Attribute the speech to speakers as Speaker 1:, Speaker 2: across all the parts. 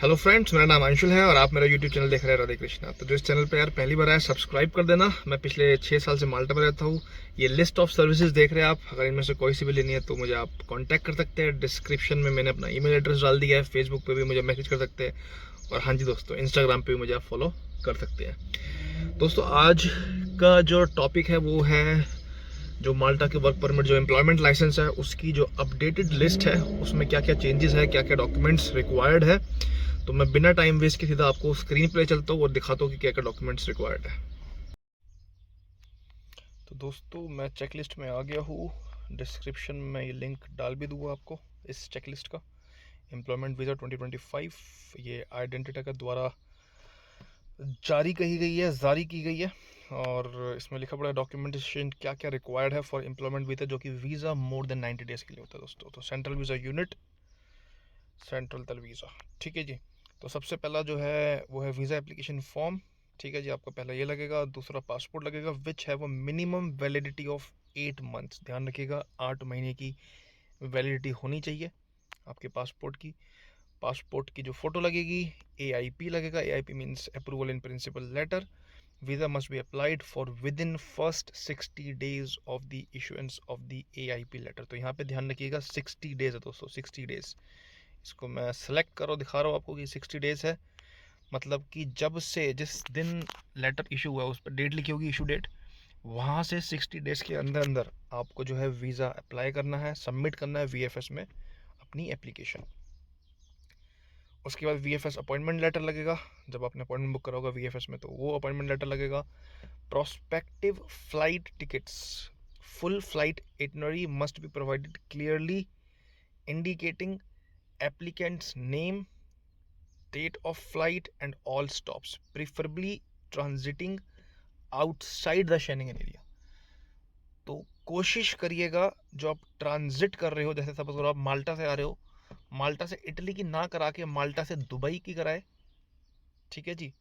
Speaker 1: Hello friends, मेरा नाम अंशुल है और आप मेरा यूट्यूब चैनल देख रहे हैं राधे कृष्णा। तो जो इस चैनल पे यार पहली बार आया, सब्सक्राइब कर देना। मैं पिछले 6 साल से माल्टा में रहता हूँ। ये लिस्ट ऑफ सर्विसेज देख रहे हैं आप। अगर इनमें से कोई सी भी लेनी है तो मुझे आप कांटेक्ट कर सकते हैं। डिस्क्रिप्शन में मैंने अपना ईमेल एड्रेस डाल दिया है। फेसबुक पे भी मुझे मैसेज कर सकते हैं और हाँ जी दोस्तों, इंस्टाग्राम पे भी मुझे आप फॉलो कर सकते हैं। दोस्तों, आज का जो टॉपिक है वो है जो माल्टा के वर्क परमिट, जो एम्प्लॉयमेंट लाइसेंस है, उसकी जो अपडेटेड लिस्ट है, उसमें क्या क्या चेंजेस है, क्या क्या डॉक्यूमेंट्स रिक्वायर्ड है। तो मैं बिना टाइम वेस्ट के सीधा आपको स्क्रीन पे चलता हूँ और दिखाता हूँ कि क्या क्या डॉक्यूमेंट्स रिक्वायर्ड है। तो दोस्तों, मैं चेक लिस्ट में आ गया हूँ। डिस्क्रिप्शन में ये लिंक डाल भी दूंगा आपको इस चेक लिस्ट का। एम्प्लॉयमेंट वीज़ा 2025 ये आइडेंटिटा के द्वारा जारी की गई है और इसमें लिखा पड़ा है डॉक्यूमेंटेशन क्या क्या रिक्वायर्ड है फॉर एम्प्लॉयमेंट वीज़ा, जो कि वीज़ा मोर देन 90 डेज़ के लिए होता है दोस्तों। तो सेंट्रल वीज़ा यूनिट, सेंट्रल तल वीज़ा, ठीक है जी। तो सबसे पहला जो है वो है वीज़ा एप्लीकेशन फॉर्म, ठीक है जी। आपका पहला ये लगेगा। दूसरा पासपोर्ट लगेगा विच है वो मिनिमम वैलिडिटी ऑफ 8 मंथ्स। ध्यान रखिएगा, 8 महीने की वैलिडिटी होनी चाहिए आपके पासपोर्ट की। पासपोर्ट की जो फोटो लगेगी, AIP लगेगा। AIP means approval in principle letter. Visa must be applied for within first 60 days of the issuance of the AIP letter. तो यहाँ पे ध्यान रखिएगा 60 डेज है दोस्तों, 60 डेज। इसको मैं सेलेक्ट करो, दिखा रहा हूँ आपको कि 60 डेज है। मतलब कि जब से जिस दिन लेटर इशू हुआ उस पर डेट लिखी होगी, इशू डेट, वहाँ से 60 डेज के अंदर अंदर आपको जो है वीज़ा अप्लाई करना है, सबमिट करना है VFS में अपनी एप्लीकेशन। उसके बाद VFS अपॉइंटमेंट लेटर लगेगा। जब आपने अपॉइंटमेंट बुक करा होगा VFS में तो वो अपॉइंटमेंट लेटर लगेगा। Prospective flight tickets, full flight itinerary must be provided clearly indicating applicant's name, date of flight and all stops, preferably transiting outside the Schengen area। तो कोशिश करिएगा जो आप ट्रांजिट कर रहे हो, जैसे सपोज अगर आप माल्टा से आ रहे हो, माल्टा से इटली की ना करा के माल्टा से दुबई की कराए, ठीक है जी।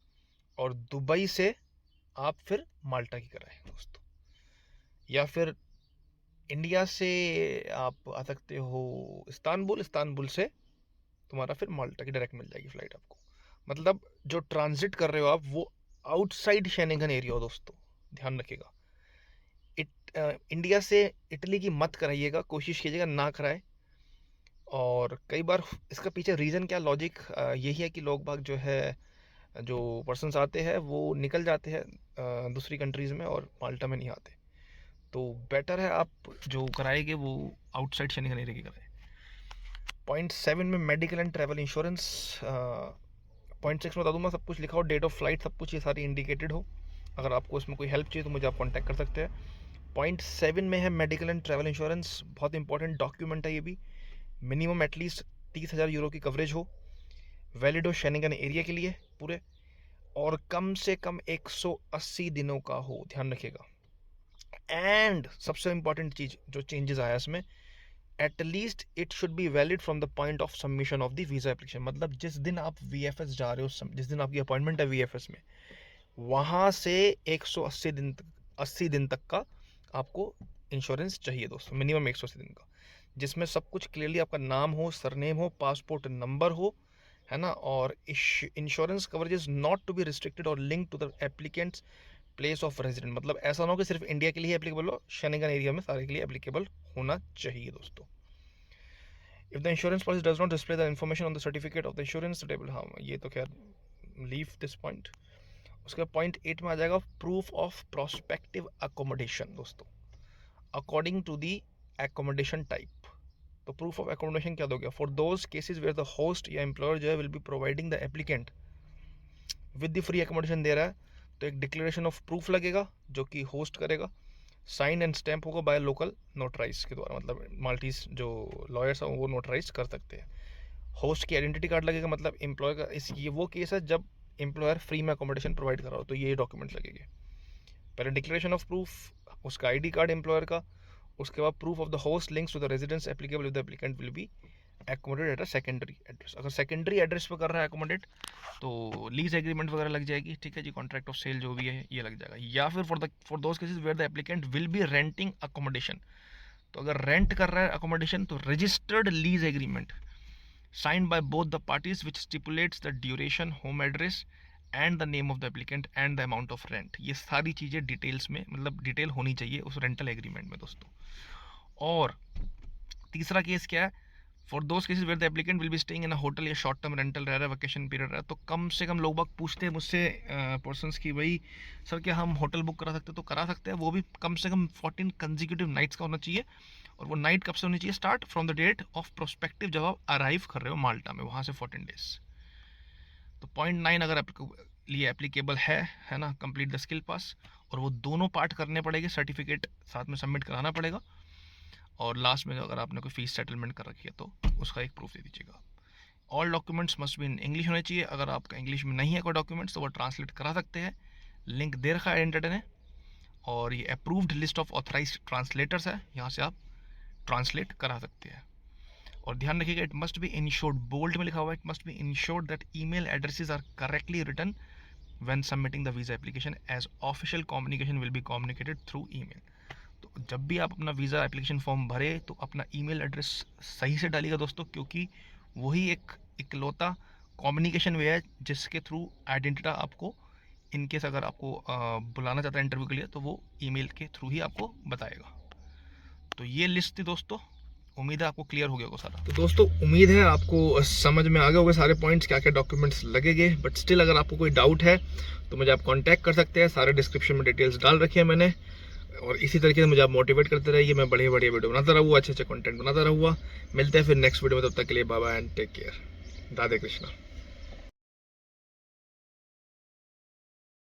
Speaker 1: और दुबई से आप फिर माल्टा की कराए दोस्तों। या फिर इंडिया से आप आ सकते हो इस्तांबुल, इस्तांबुल से तुम्हारा फिर माल्टा की डायरेक्ट मिल जाएगी फ्लाइट आपको। मतलब जो ट्रांजिट कर रहे हो आप वो आउटसाइड शेंगन एरिया हो दोस्तों, ध्यान रखिएगा। इंडिया से इटली की मत कराइएगा, कोशिश कीजिएगा ना कराए। और कई बार इसका पीछे रीज़न क्या, लॉजिक यही है कि लोग बाग जो है, जो पर्सनस आते हैं वो निकल जाते हैं दूसरी कंट्रीज़ में और माल्टा में नहीं आते। तो बेटर है आप जो कराएंगे वो आउटसाइड शेंगन एरिया की कराए। पॉइंट 7 में medical and travel insurance. Point 6 में बता दूंगा, सब कुछ लिखा हो, डेट ऑफ फ्लाइट, सब कुछ ये सारी इंडिकेटेड हो। अगर आपको इसमें कोई हेल्प चाहिए तो मुझे आप कॉन्टैक्ट कर सकते हैं। पॉइंट 7 में है मेडिकल एंड ट्रैवल इंश्योरेंस, बहुत इंपॉर्टेंट डॉक्यूमेंट है ये भी। मिनिमम एटलीस्ट 30,000 यूरो की कवरेज हो, वैलिड हो शेंगन एरिया के लिए पूरे, और कम से कम 180 दिनों का हो, ध्यान रखिएगा। एंड सबसे इंपॉर्टेंट चीज़ जो चेंजेस आया इसमें, at least it should be valid from the point of submission of the visa application. मतलब जिस दिन आप VFS जा रहे हो, जिस दिन आपकी अपॉइंटमेंट है VFS में, वहाँ से 180 दिन तक, 80 दिन तक का आपको इंश्योरेंस चाहिए दोस्तों, मिनिमम 180 दिन का, जिसमें सब कुछ क्लियरली आपका नाम हो, सरनेम हो, पासपोर्ट नंबर हो, है ना। और insurance coverage is not to be restricted or link to the applicant's place of resident. मतलब ऐसा ना हो कि सिर्फ इंडिया के लिए एप्लीकेबल हो, शेंगन एरिया में सारे के लिए एप्लीकेबल होना चाहिए दोस्तों। If the insurance policy does not display the information on the certificate of the insurance table, हाँ ये तो खैर लीव दिस पॉइंट। उसके बाद पॉइंट 8 में आ जाएगा प्रूफ ऑफ प्रोस्पेक्टिव अकोमोडेशन दोस्तों, according to the accommodation type. तो प्रूफ ऑफ एकोमोडेशन क्या दोगे, for those cases where the host या एम्प्लॉयर जो है will be providing the applicant with the free accommodation दे रहा है, तो एक डिक्लेरेशन ऑफ प्रूफ लगेगा जो कि होस्ट करेगा, साइन एंड स्टैम्प होगा बाय लोकल नोटराइज के द्वारा। मतलब माल्टीज जो लॉयर्स हैं वो नोटराइज कर सकते हैं। होस्ट की आइडेंटिटी कार्ड लगेगा, मतलब एम्प्लॉयर का, इस ये वो केस है जब एम्प्लॉयर फ्री में अकोमोडेशन प्रोवाइड कर रहा हो, तो ये डॉक्यूमेंट लगेंगे। पहले डिक्लेरेशन ऑफ प्रूफ, उसका ID कार्ड एम्प्लॉयर का। उसके बाद proof of the host links to the residence applicable, the applicant will be accommodate at a secondary address. अगर सेकेंडरी एड्रेस पर कर रहा है एकोमोडेट तो लीज एग्रीमेंट वगैरह लग जाएगी, ठीक है जी। कॉन्ट्रैक्ट ऑफ सेल जो भी है ये लग जाएगा। या फिर for those cases where the applicant will be renting accommodation, तो अगर रेंट कर रहा है अकोमोडेशन तो registered lease agreement, signed by both the parties which stipulates the duration, home address and the name of the applicant and the amount of rent. ये सारी चीज़ें details में, मतलब डिटेल होनी चाहिए उस रेंटल एग्रीमेंट में दोस्तों। और तीसरा केस क्या है, for those cases where the applicant will be staying in a hotel या शॉर्ट टर्म रेंटल रह रहा है, वेकेशन पीरियड रहा है, तो कम से कम लोग बाग पूछते हैं मुझसे पर्सनस की, भाई सर क्या हम होटल बुक करा सकते हैं? तो करा सकते हैं, वो भी कम से कम 14 कंजिक्यूटिव नाइट्स का होना चाहिए। और वो नाइट कब से होनी चाहिए? Start from the date of prospective, जब आप अराइव कर रहे हो माल्टा में, वहाँ से 14 डेज। तो 0.9 अगर लिए एप्लीकेबल है ना, कंप्लीट द स्किल पास, और वो दोनों पार्ट करने पड़ेंगे, सर्टिफिकेट साथ में सबमिट कराना पड़ेगा, और लास्ट में अगर आपने कोई फीस सेटलमेंट कर रखी है तो उसका एक प्रूफ दे दीजिएगा। All documents must be in English होने चाहिए। अगर आपका इंग्लिश में नहीं है कोई डॉक्यूमेंट्स तो वो ट्रांसलेट करा सकते हैं, लिंक दे रखा है एंटर ने। और ये approved list of authorised translators है, यहाँ से आप ट्रांसलेट करा सकते हैं। और ध्यान रखिएगा, it must be insured, bold में लिखा हुआ है, it must be insured that email addresses are correctly written when submitting the visa application, as official communication will be communicated through email. तो जब भी आप अपना वीज़ा एप्लीकेशन फॉर्म भरे तो अपना ईमेल एड्रेस सही से डालिएगा दोस्तों, क्योंकि वही एक इकलौता कम्युनिकेशन वे है जिसके थ्रू आइडेंटिटी आपको, इनकेस अगर आपको बुलाना चाहता है इंटरव्यू के लिए, तो वो ईमेल के थ्रू ही आपको बताएगा। तो ये लिस्ट थी दोस्तों, उम्मीद है आपको क्लियर हो गया होगा सारा। तो दोस्तों उम्मीद है आपको समझ में आ गए होंगे सारे पॉइंट्स, क्या क्या डॉक्यूमेंट्स लगेंगे। बट स्टिल अगर आपको कोई डाउट है तो मुझे आप कांटेक्ट कर सकते हैं, सारे डिस्क्रिप्शन में डिटेल्स डाल रखी है मैंने। और इसी तरीके से मुझे आप मोटिवेट करते रहिए, मैं बढ़िया बढ़िया वीडियो बनाता रहूँगा, अच्छे अच्छे कंटेंट बनाता रहूँगा। मिलते हैं फिर नेक्स्ट वीडियो में, तब तक के लिए bye bye and take care. Radhe Krishna.